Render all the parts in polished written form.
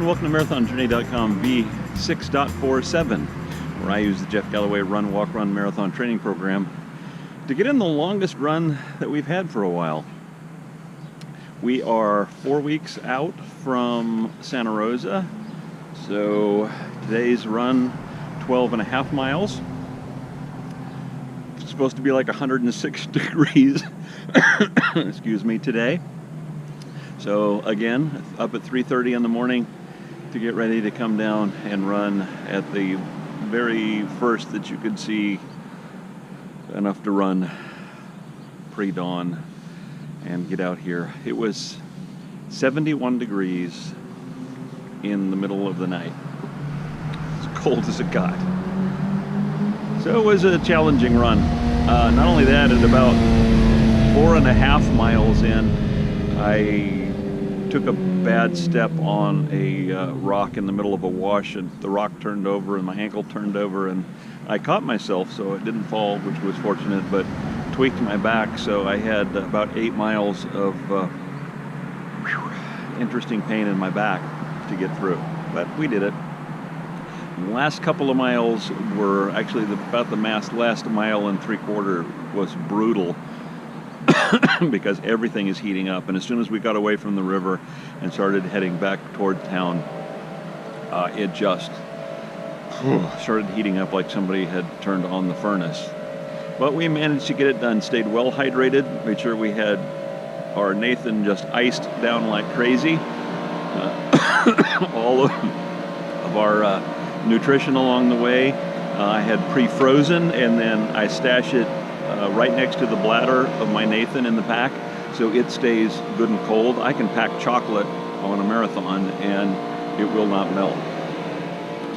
and welcome to MarathonJourney.com v6.47, where I use the Jeff Galloway Run, Walk, Run Marathon Training Program to get in the longest run that we've had for a while. We are 4 weeks out from Santa Rosa, so today's run 12.5 miles. It's supposed to be like 106 degrees, excuse me, today. So again, up at 3:30 in the morning to get ready to come down and run at the very first that you could see enough to run pre-dawn and get out here. It was 71 degrees in the middle of the night. As cold as it got. So it was a challenging run. Not only that, at about 4.5 miles in, I took a bad step on a rock in the middle of a wash, and the rock turned over and my ankle turned over, and I caught myself, so it didn't fall, which was fortunate, but tweaked my back, so I had about 8 miles of interesting pain in my back to get through, but we did it. The last couple of miles were actually about the last mile and 3/4 was brutal because everything is heating up, and as soon as we got away from the river and started heading back toward town, it just started heating up like somebody had turned on the furnace. But we managed to get it done, stayed well hydrated, made sure we had our Nathan just iced down like crazy. All of our nutrition along the way I had pre-frozen, and then I stash it right next to the bladder of my Nathan in the pack, so it stays good and cold. I can pack chocolate on a marathon and it will not melt.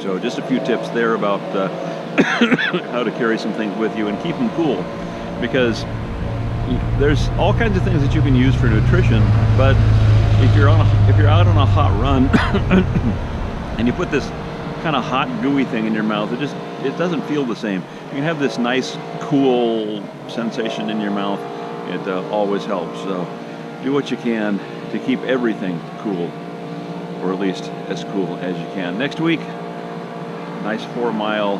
So just a few tips there about how to carry some things with you and keep them cool, because there's all kinds of things that you can use for nutrition, but if you're out on a hot run and you put this kind of hot gooey thing in your mouth, it doesn't feel the same. You can have this nice cool sensation in your mouth. It always helps. So do what you can to keep everything cool, or at least as cool as you can. Next week, nice 4-mile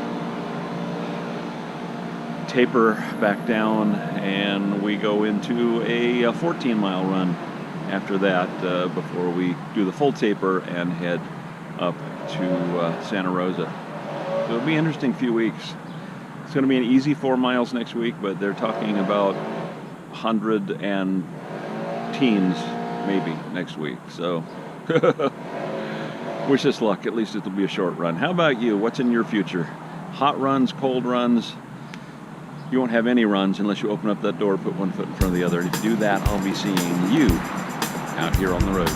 taper back down, and we go into a 14-mile run after that before we do the full taper and head up to Santa Rosa. So it'll be an interesting few weeks. It's going to be an easy 4 miles next week, but they're talking about 100 and teens maybe next week. So wish us luck. At least it'll be a short run. How about you? What's in your future? Hot runs, cold runs? You won't have any runs unless you open up that door, put one foot in front of the other. If you do that, I'll be seeing you out here on the road.